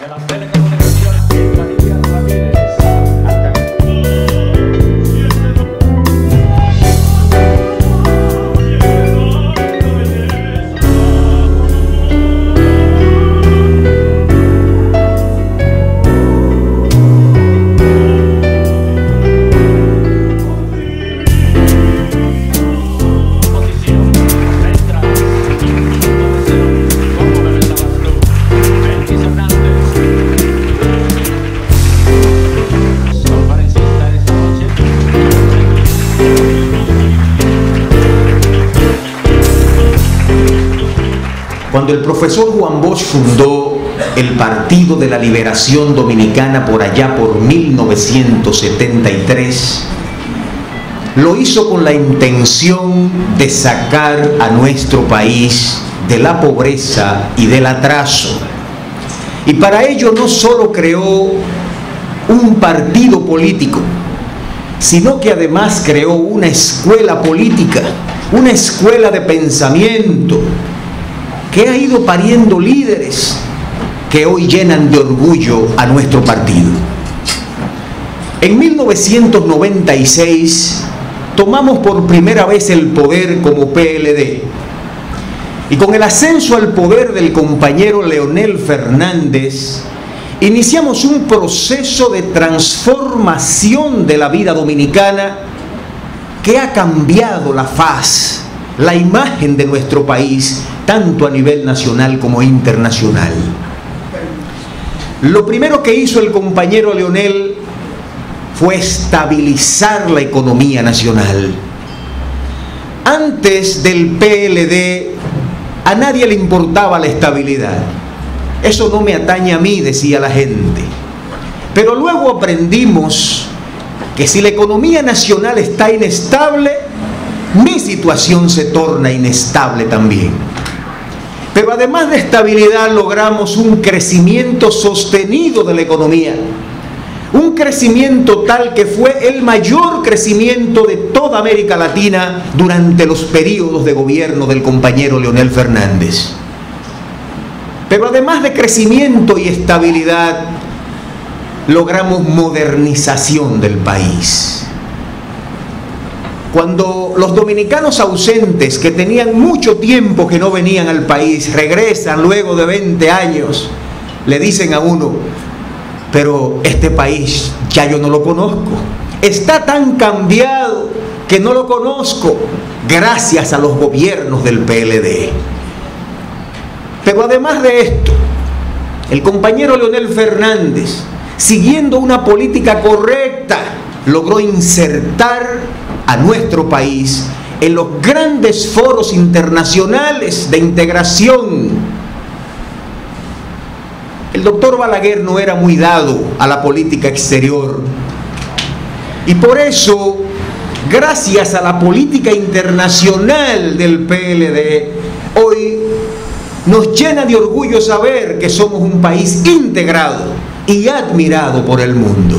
de las telecomunicaciones, María Ramírez. Cuando el profesor Juan Bosch fundó el Partido de la Liberación Dominicana por allá por 1973, lo hizo con la intención de sacar a nuestro país de la pobreza y del atraso. Y para ello no solo creó un partido político, sino que además creó una escuela política, una escuela de pensamiento, que ha ido pariendo líderes que hoy llenan de orgullo a nuestro partido. En 1996 tomamos por primera vez el poder como PLD, y con el ascenso al poder del compañero Leonel Fernández iniciamos un proceso de transformación de la vida dominicana que ha cambiado la faz, la imagen de nuestro país, tanto a nivel nacional como internacional. Lo primero que hizo el compañero Leonel fue estabilizar la economía nacional. Antes del PLD, a nadie le importaba la estabilidad. Eso no me atañe a mí, decía la gente. Pero luego aprendimos que si la economía nacional está inestable, mi situación se torna inestable también. Pero además de estabilidad logramos un crecimiento sostenido de la economía, un crecimiento tal que fue el mayor crecimiento de toda América Latina durante los periodos de gobierno del compañero Leonel Fernández. Pero además de crecimiento y estabilidad, logramos modernización del país. Cuando los dominicanos ausentes, que tenían mucho tiempo que no venían al país, regresan luego de 20 años, le dicen a uno: pero este país ya yo no lo conozco, está tan cambiado que no lo conozco, gracias a los gobiernos del PLD. Pero además de esto, el compañero Leonel Fernández, siguiendo una política correcta, logró insertar a nuestro país en los grandes foros internacionales de integración. El doctor Balaguer no era muy dado a la política exterior, y por eso, gracias a la política internacional del PLD, hoy nos llena de orgullo saber que somos un país integrado y admirado por el mundo.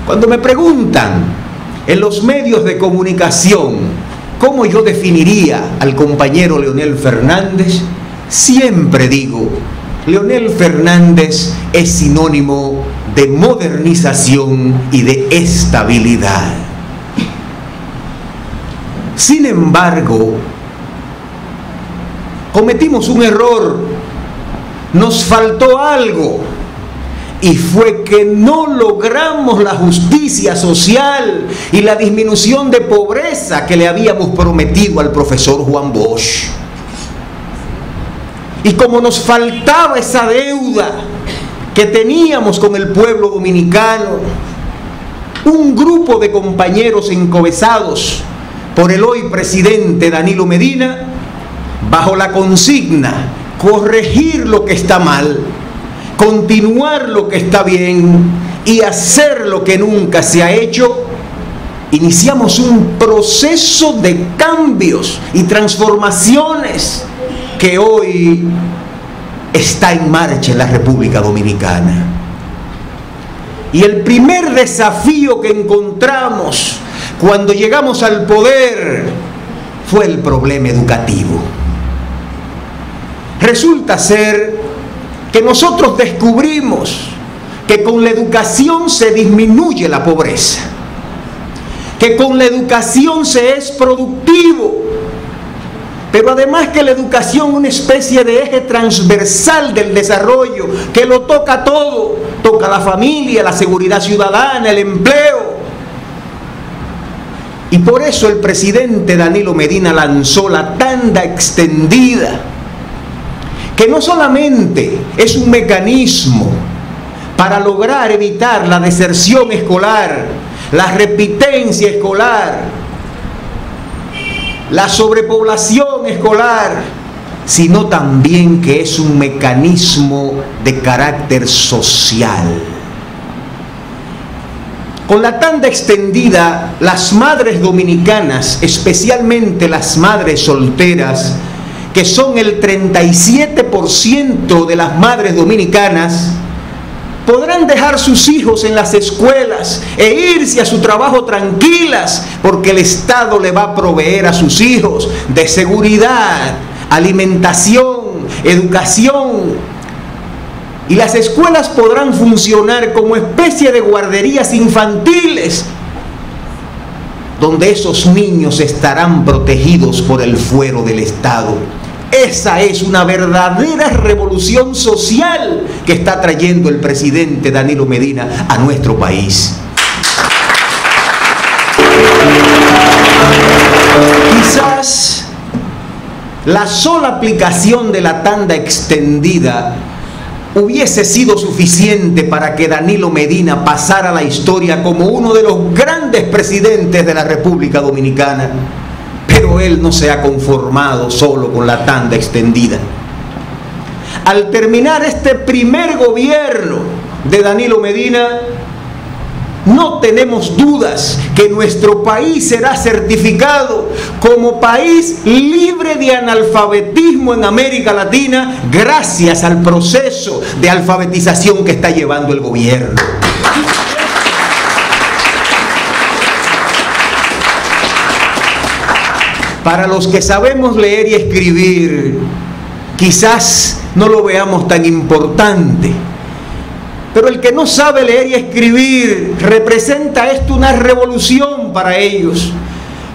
Cuando me preguntan en los medios de comunicación cómo yo definiría al compañero Leonel Fernández, siempre digo: Leonel Fernández es sinónimo de modernización y de estabilidad. Sin embargo, cometimos un error, nos faltó algo, y fue que no logramos la justicia social y la disminución de pobreza que le habíamos prometido al profesor Juan Bosch. Y como nos faltaba esa deuda que teníamos con el pueblo dominicano, un grupo de compañeros encabezados por el hoy presidente Danilo Medina, bajo la consigna corregir lo que está mal, continuar lo que está bien y hacer lo que nunca se ha hecho, iniciamos un proceso de cambios y transformaciones que hoy está en marcha en la República Dominicana. Y el primer desafío que encontramos cuando llegamos al poder fue el problema educativo. Resulta ser que nosotros descubrimos que con la educación se disminuye la pobreza, que con la educación se es productivo, pero además que la educación es una especie de eje transversal del desarrollo, que lo toca todo, toca la familia, la seguridad ciudadana, el empleo. Y por eso el presidente Danilo Medina lanzó la tanda extendida, que no solamente es un mecanismo para lograr evitar la deserción escolar, la repitencia escolar, la sobrepoblación escolar, sino también que es un mecanismo de carácter social. Con la tanda extendida, las madres dominicanas, especialmente las madres solteras, que son el 37% de las madres dominicanas, podrán dejar sus hijos en las escuelas e irse a su trabajo tranquilas, porque el Estado le va a proveer a sus hijos de seguridad, alimentación, educación. Y las escuelas podrán funcionar como especie de guarderías infantiles, donde esos niños estarán protegidos por el fuero del Estado. Esa es una verdadera revolución social que está trayendo el presidente Danilo Medina a nuestro país. Quizás la sola aplicación de la tanda extendida hubiese sido suficiente para que Danilo Medina pasara a la historia como uno de los grandes presidentes de la República Dominicana. Pero él no se ha conformado solo con la tanda extendida. Al terminar este primer gobierno de Danilo Medina, no tenemos dudas que nuestro país será certificado como país libre de analfabetismo en América Latina, gracias al proceso de alfabetización que está llevando el gobierno. Para los que sabemos leer y escribir, quizás no lo veamos tan importante, pero el que no sabe leer y escribir, representa esto una revolución para ellos,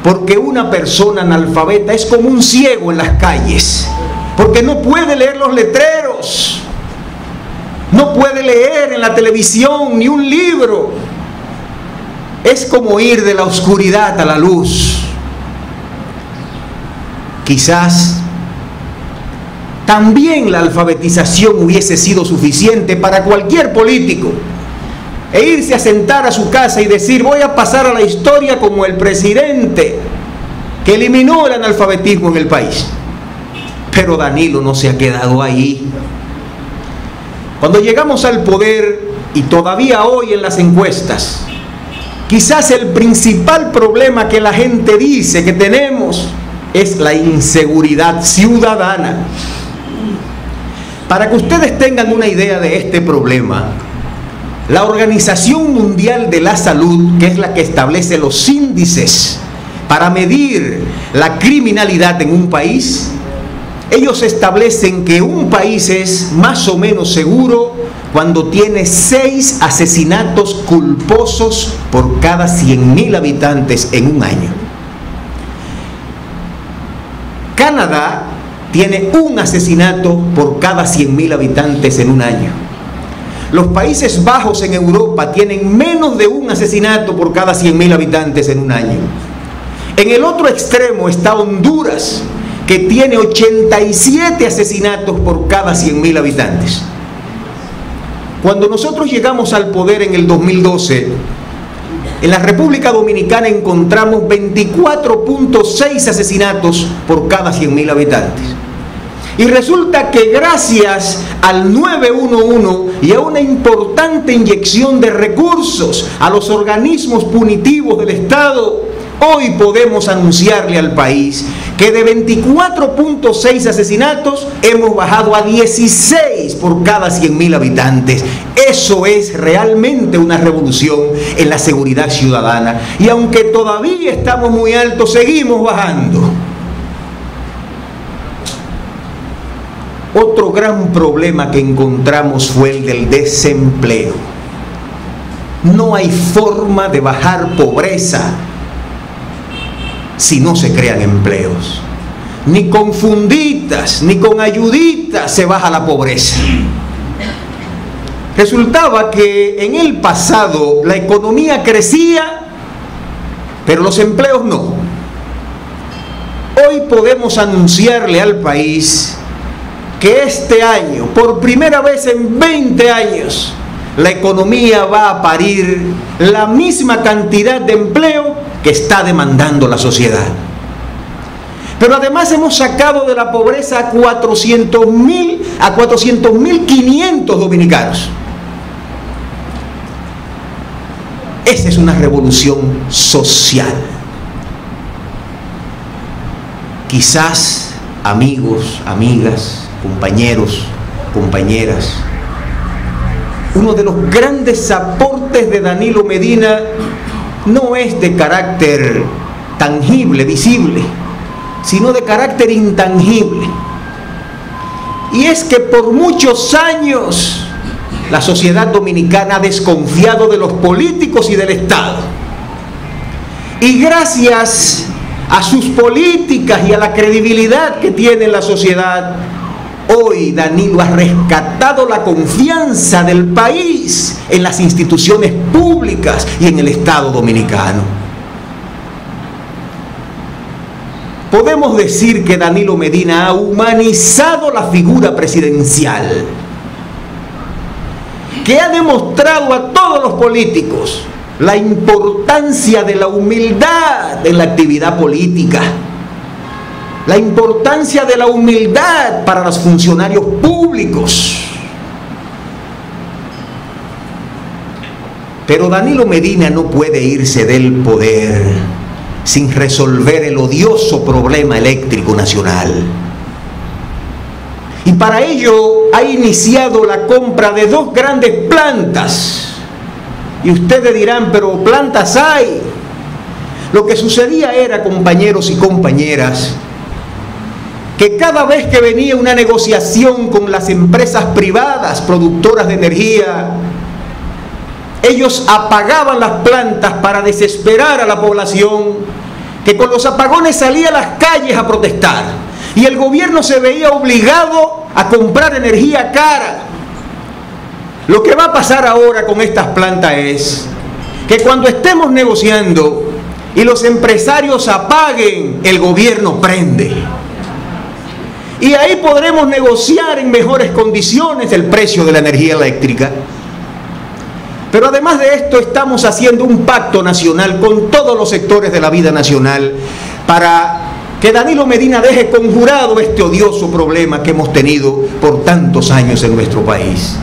porque una persona analfabeta es como un ciego en las calles, porque no puede leer los letreros, no puede leer en la televisión ni un libro. Es como ir de la oscuridad a la luz. Quizás también la alfabetización hubiese sido suficiente para cualquier político e irse a sentar a su casa y decir: voy a pasar a la historia como el presidente que eliminó el analfabetismo en el país. Pero Danilo no se ha quedado ahí. Cuando llegamos al poder, y todavía hoy en las encuestas, quizás el principal problema que la gente dice que tenemos es la inseguridad ciudadana. Para que ustedes tengan una idea de este problema, la Organización Mundial de la Salud, que es la que establece los índices para medir la criminalidad en un país, ellos establecen que un país es más o menos seguro cuando tiene 6 asesinatos culposos por cada 100.000 habitantes en un año. Canadá tiene un asesinato por cada 100.000 habitantes en un año. Los Países Bajos en Europa tienen menos de un asesinato por cada 100.000 habitantes en un año. En el otro extremo está Honduras, que tiene 87 asesinatos por cada 100.000 habitantes. Cuando nosotros llegamos al poder en el 2012, en la República Dominicana encontramos 24.6 asesinatos por cada 100.000 habitantes. Y resulta que gracias al 911 y a una importante inyección de recursos a los organismos punitivos del Estado, hoy podemos anunciarle al país que de 24.6 asesinatos hemos bajado a 16 por cada 100.000 habitantes. Eso es realmente una revolución en la seguridad ciudadana. Y aunque todavía estamos muy altos, seguimos bajando. Otro gran problema que encontramos fue el del desempleo. No hay forma de bajar pobreza si no se crean empleos. Ni con funditas, ni con ayuditas se baja la pobreza. Resultaba que en el pasado la economía crecía, pero los empleos no. Hoy podemos anunciarle al país que este año, por primera vez en 20 años, la economía va a parir la misma cantidad de empleo que está demandando la sociedad. Pero además hemos sacado de la pobreza a 400.500 dominicanos. Esa es una revolución social. Quizás, amigos, amigas, compañeros, compañeras, uno de los grandes aportes de Danilo Medina no es de carácter tangible, visible, sino de carácter intangible. Y es que por muchos años la sociedad dominicana ha desconfiado de los políticos y del Estado. Y gracias a sus políticas y a la credibilidad que tiene la sociedad, hoy Danilo ha rescatado la confianza del país en las instituciones públicas y en el Estado dominicano. Podemos decir que Danilo Medina ha humanizado la figura presidencial, que ha demostrado a todos los políticos la importancia de la humildad en la actividad política, la importancia de la humildad para los funcionarios públicos. Pero Danilo Medina no puede irse del poder sin resolver el odioso problema eléctrico nacional. Y para ello ha iniciado la compra de 2 grandes plantas. Y ustedes dirán, pero plantas hay. Lo que sucedía era, compañeros y compañeras, que cada vez que venía una negociación con las empresas privadas productoras de energía, ellos apagaban las plantas para desesperar a la población, que con los apagones salía a las calles a protestar. Y el gobierno se veía obligado a comprar energía cara. Lo que va a pasar ahora con estas plantas es que cuando estemos negociando y los empresarios apaguen, el gobierno prende. Y ahí podremos negociar en mejores condiciones el precio de la energía eléctrica. Pero además de esto, estamos haciendo un pacto nacional con todos los sectores de la vida nacional para que Danilo Medina deje conjurado este odioso problema que hemos tenido por tantos años en nuestro país.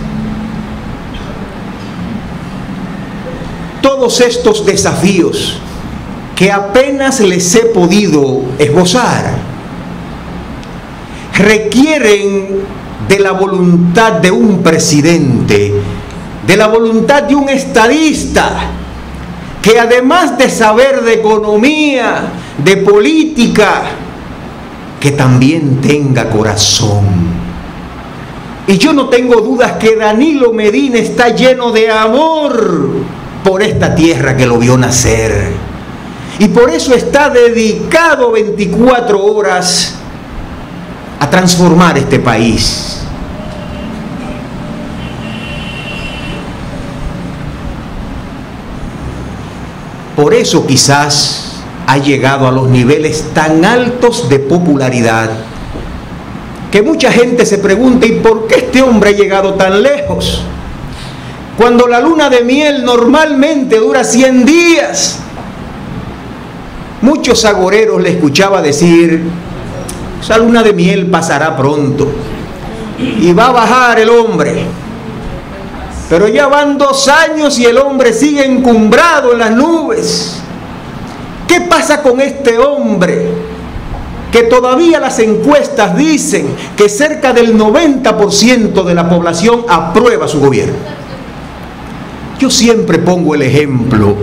Todos estos desafíos que apenas les he podido esbozar requieren de la voluntad de un presidente, de la voluntad de un estadista, que además de saber de economía, de política, que también tenga corazón. Y yo no tengo dudas que Danilo Medina está lleno de amor por esta tierra que lo vio nacer. Y por eso está dedicado 24 horas a transformar este país. Por eso quizás ha llegado a los niveles tan altos de popularidad que mucha gente se pregunta, ¿y por qué este hombre ha llegado tan lejos? Cuando la luna de miel normalmente dura 100 días. Muchos agoreros le escuchaba decir, esa luna de miel pasará pronto y va a bajar el hombre. Pero ya van 2 años y el hombre sigue encumbrado en las nubes. ¿Qué pasa con este hombre? Que todavía las encuestas dicen que cerca del 90% de la población aprueba su gobierno. Yo siempre pongo el ejemplo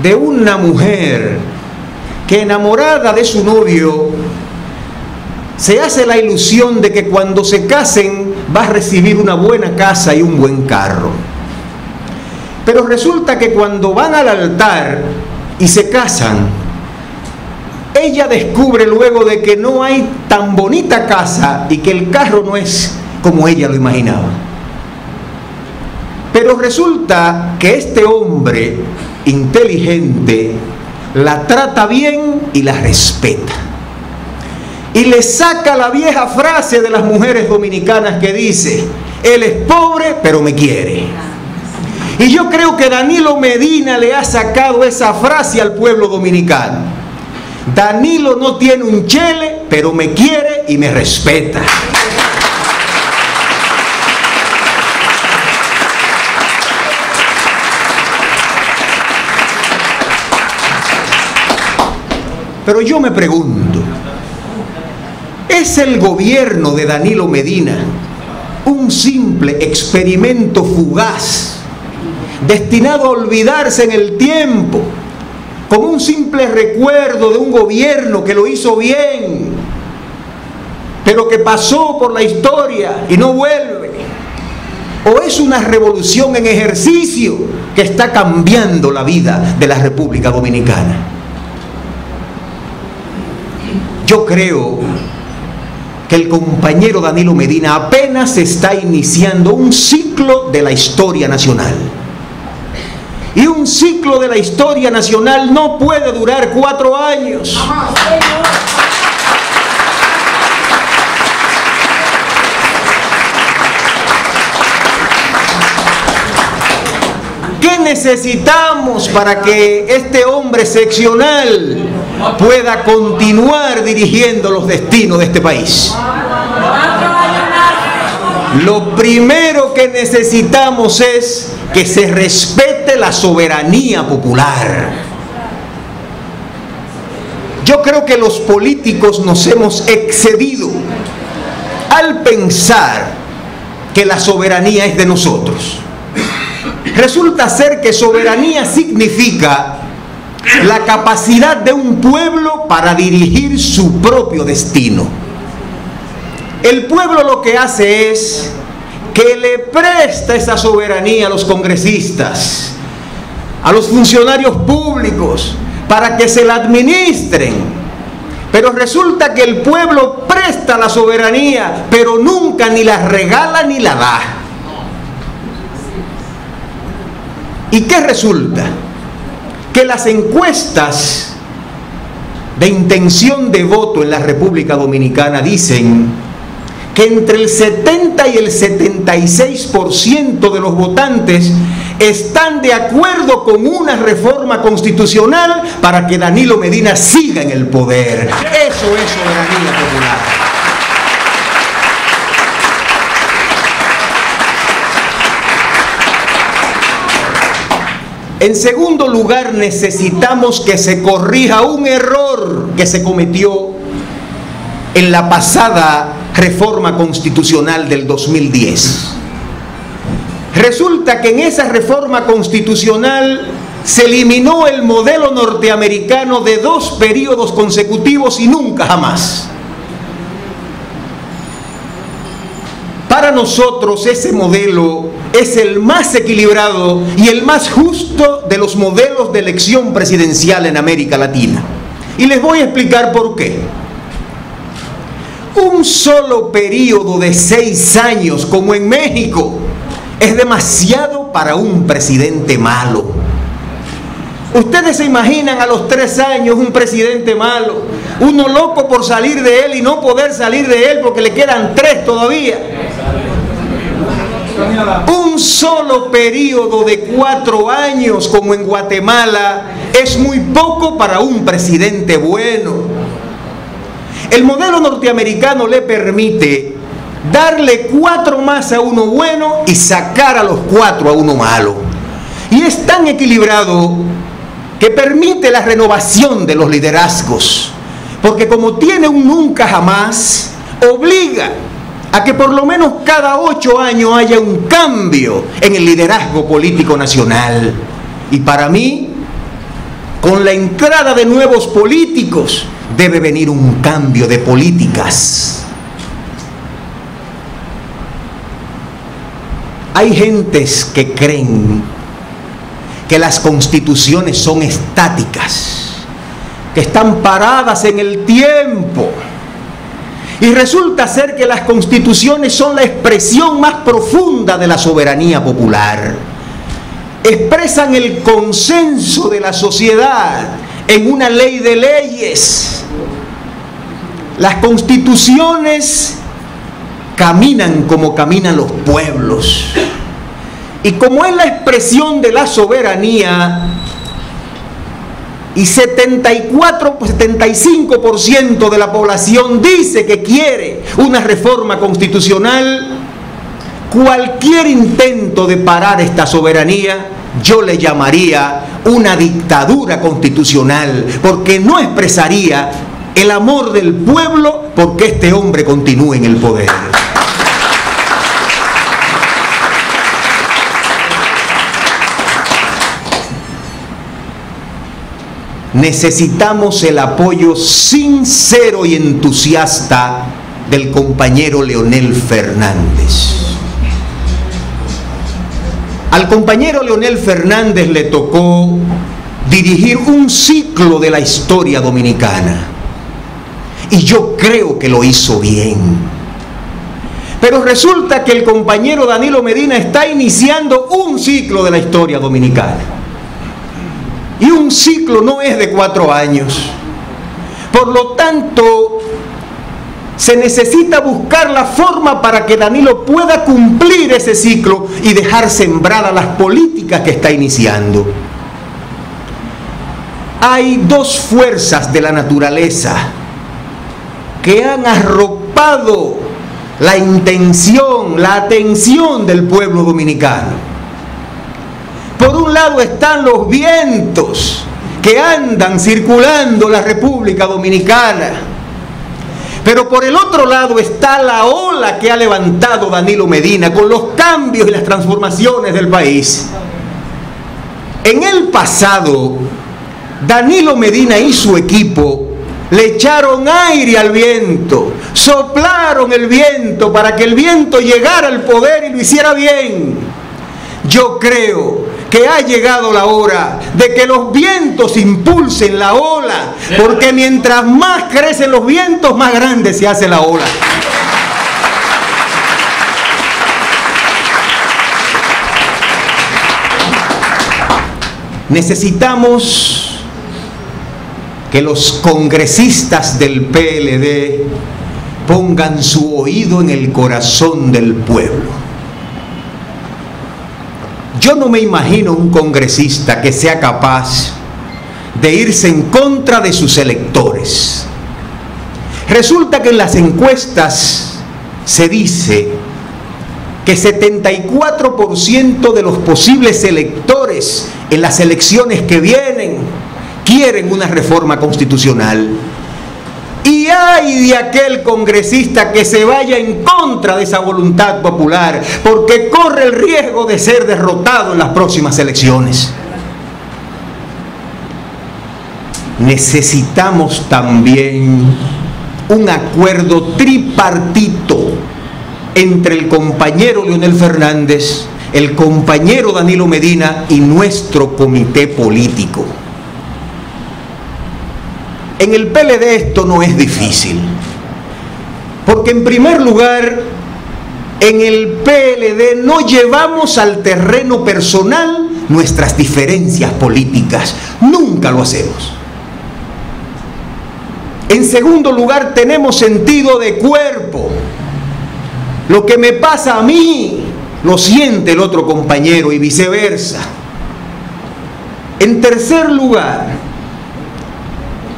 de una mujer que, enamorada de su novio, se hace la ilusión de que cuando se casen va a recibir una buena casa y un buen carro. Pero resulta que cuando van al altar y se casan, ella descubre luego de que no hay tan bonita casa y que el carro no es como ella lo imaginaba. Pero resulta que este hombre inteligente la trata bien y la respeta. Y le saca la vieja frase de las mujeres dominicanas que dice: él es pobre pero me quiere. Y yo creo que Danilo Medina le ha sacado esa frase al pueblo dominicano. Danilo no tiene un chele, pero me quiere y me respeta. Pero yo me pregunto, ¿es el gobierno de Danilo Medina un simple experimento fugaz, destinado a olvidarse en el tiempo, como un simple recuerdo de un gobierno que lo hizo bien, pero que pasó por la historia y no vuelve? ¿O es una revolución en ejercicio que está cambiando la vida de la República Dominicana? Yo creo que el compañero Danilo Medina apenas está iniciando un ciclo de la historia nacional. Y un ciclo de la historia nacional no puede durar 4 años. ¿Qué necesitamos para que este hombre excepcional pueda continuar dirigiendo los destinos de este país? Lo primero que necesitamos es que se respete la soberanía popular. Yo creo que los políticos nos hemos excedido al pensar que la soberanía es de nosotros. Resulta ser que soberanía significa la capacidad de un pueblo para dirigir su propio destino. El pueblo lo que hace es que le presta esa soberanía a los congresistas, a los funcionarios públicos, para que se la administren. Pero resulta que el pueblo presta la soberanía, pero nunca ni la regala ni la da. ¿Y qué resulta? Que las encuestas de intención de voto en la República Dominicana dicen que entre el 70 y el 76% de los votantes están de acuerdo con una reforma constitucional para que Danilo Medina siga en el poder. Eso es soberanía popular. En segundo lugar, necesitamos que se corrija un error que se cometió en la pasada reforma constitucional del 2010. Resulta que en esa reforma constitucional se eliminó el modelo norteamericano de 2 periodos consecutivos y nunca jamás. Para nosotros ese modelo es el más equilibrado y el más justo de los modelos de elección presidencial en América Latina. Y les voy a explicar por qué. Un solo periodo de 6 años, como en México, es demasiado para un presidente malo. Ustedes se imaginan a los 3 años un presidente malo, uno loco por salir de él y no poder salir de él porque le quedan 3 todavía. Un solo periodo de 4 años, como en Guatemala, es muy poco para un presidente bueno. El modelo norteamericano le permite darle 4 más a uno bueno y sacar a los 4 a uno malo. Y es tan equilibrado que permite la renovación de los liderazgos, porque como tiene un nunca jamás, obliga a que por lo menos cada 8 años haya un cambio en el liderazgo político nacional. Y para mí, con la entrada de nuevos políticos, debe venir un cambio de políticas. Hay gentes que creen que las constituciones son estáticas, que están paradas en el tiempo. Y resulta ser que las constituciones son la expresión más profunda de la soberanía popular. Expresan el consenso de la sociedad en una ley de leyes. Las constituciones caminan como caminan los pueblos. Y como es la expresión de la soberanía, y 75% de la población dice que quiere una reforma constitucional, cualquier intento de parar esta soberanía, yo le llamaría una dictadura constitucional, porque no expresaría el amor del pueblo porque este hombre continúe en el poder. Necesitamos el apoyo sincero y entusiasta del compañero Leonel Fernández. Al compañero Leonel Fernández le tocó dirigir un ciclo de la historia dominicana. Y yo creo que lo hizo bien. Pero resulta que el compañero Danilo Medina está iniciando un ciclo de la historia dominicana. Y un ciclo no es de 4 años. Por lo tanto, se necesita buscar la forma para que Danilo pueda cumplir ese ciclo y dejar sembradas las políticas que está iniciando. Hay dos fuerzas de la naturaleza que han arropado la intención, la atención del pueblo dominicano. Por un lado están los vientos que andan circulando la República Dominicana, pero por el otro lado está la ola que ha levantado Danilo Medina con los cambios y las transformaciones del país. En el pasado, Danilo Medina y su equipo le echaron aire al viento, soplaron el viento para que el viento llegara al poder y lo hiciera bien. Yo creo que ha llegado la hora de que los vientos impulsen la ola, porque mientras más crecen los vientos, más grande se hace la ola. Necesitamos que los congresistas del PLD pongan su oído en el corazón del pueblo. Yo no me imagino un congresista que sea capaz de irse en contra de sus electores. Resulta que en las encuestas se dice que 74% de los posibles electores en las elecciones que vienen quieren una reforma constitucional. Y ay de aquel congresista que se vaya en contra de esa voluntad popular, porque corre el riesgo de ser derrotado en las próximas elecciones. Necesitamos también un acuerdo tripartito entre el compañero Leonel Fernández, el compañero Danilo Medina y nuestro comité político. En el PLD esto no es difícil, porque en primer lugar, en el PLD no llevamos al terreno personal nuestras diferencias políticas, nunca lo hacemos. En segundo lugar, tenemos sentido de cuerpo. Lo que me pasa a mí, lo siente el otro compañero y viceversa. En tercer lugar,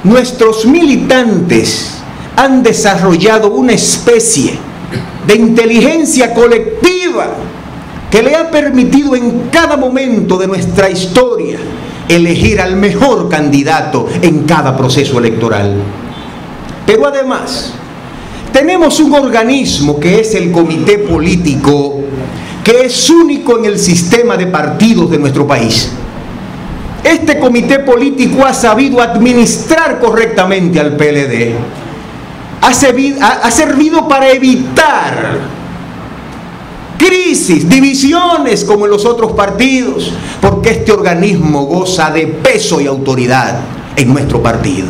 nuestros militantes han desarrollado una especie de inteligencia colectiva que le ha permitido en cada momento de nuestra historia elegir al mejor candidato en cada proceso electoral. Pero además, tenemos un organismo que es el comité político, que es único en el sistema de partidos de nuestro país. este comité político ha sabido administrar correctamente al PLD. Ha servido para evitar crisis, divisiones como en los otros partidos, porque este organismo goza de peso y autoridad en nuestro partido.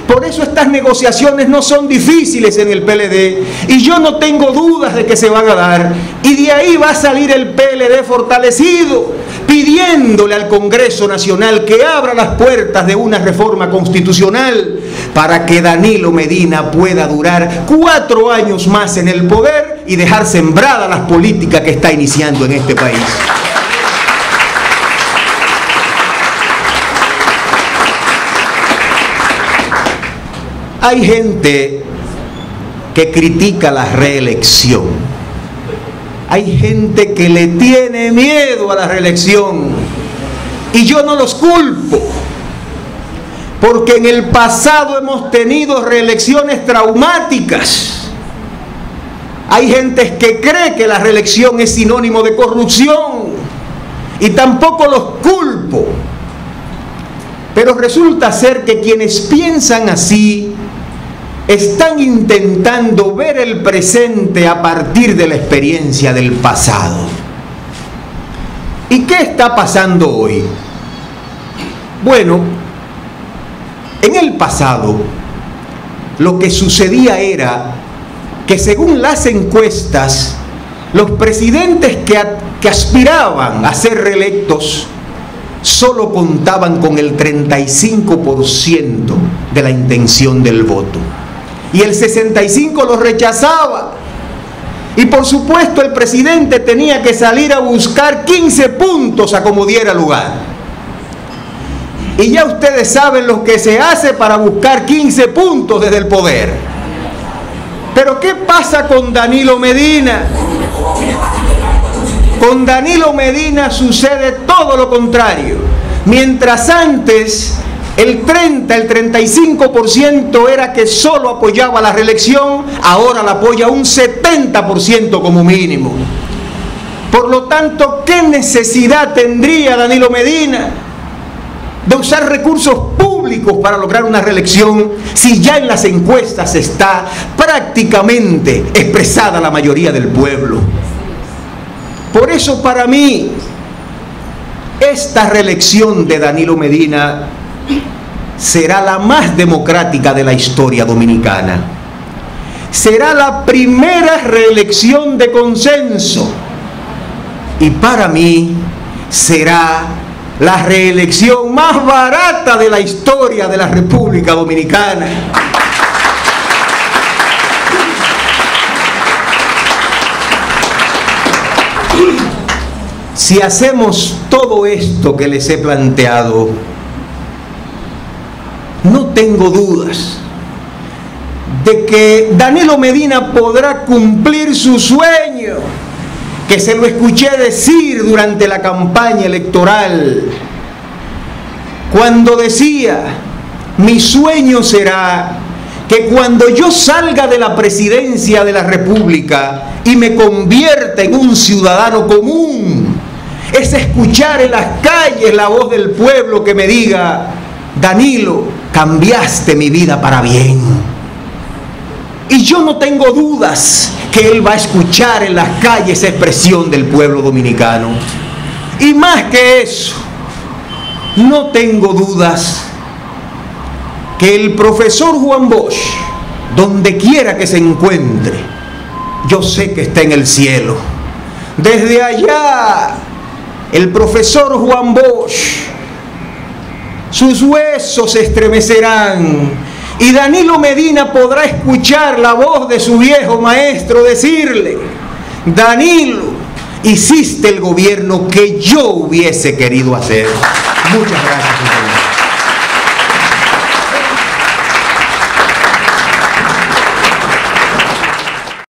Por eso estas negociaciones no son difíciles en el PLD y yo no tengo dudas de que se van a dar, y de ahí va a salir el PLD fortalecido, pidiéndole al Congreso Nacional que abra las puertas de una reforma constitucional para que Danilo Medina pueda durar 4 años más en el poder y dejar sembradas las políticas que está iniciando en este país. Hay gente que critica la reelección. Hay gente que le tiene miedo a la reelección. Y yo no los culpo. Porque en el pasado hemos tenido reelecciones traumáticas. Hay gente que cree que la reelección es sinónimo de corrupción. Y tampoco los culpo. Pero resulta ser que quienes piensan así están intentando ver el presente a partir de la experiencia del pasado. ¿Y qué está pasando hoy? Bueno, en el pasado lo que sucedía era que según las encuestas, los presidentes que aspiraban a ser reelectos solo contaban con el 35% de la intención del voto. Y el 65% lo rechazaba. Y por supuesto el presidente tenía que salir a buscar 15 puntos a como diera lugar. Y ya ustedes saben lo que se hace para buscar 15 puntos desde el poder. Pero ¿qué pasa con Danilo Medina? Con Danilo Medina sucede todo lo contrario. Mientras antes el 35% era que solo apoyaba la reelección, ahora la apoya un 70% como mínimo. Por lo tanto, ¿qué necesidad tendría Danilo Medina de usar recursos públicos para lograr una reelección si ya en las encuestas está prácticamente expresada la mayoría del pueblo? Por eso, para mí, esta reelección de Danilo Medina será la más democrática de la historia dominicana. Será la primera reelección de consenso. Y para mí será la reelección más barata de la historia de la República Dominicana. Si hacemos todo esto que les he planteado, no tengo dudas de que Danilo Medina podrá cumplir su sueño, que se lo escuché decir durante la campaña electoral, cuando decía: mi sueño será que cuando yo salga de la presidencia de la República y me convierta en un ciudadano común, es escuchar en las calles la voz del pueblo que me diga: Danilo, cambiaste mi vida para bien. Y yo no tengo dudas que él va a escuchar en las calles esa expresión del pueblo dominicano. Y más que eso, no tengo dudas que el profesor Juan Bosch, donde quiera que se encuentre, yo sé que está en el cielo. Desde allá, el profesor Juan Bosch, sus huesos se estremecerán y Danilo Medina podrá escuchar la voz de su viejo maestro decirle: Danilo, hiciste el gobierno que yo hubiese querido hacer. Muchas gracias.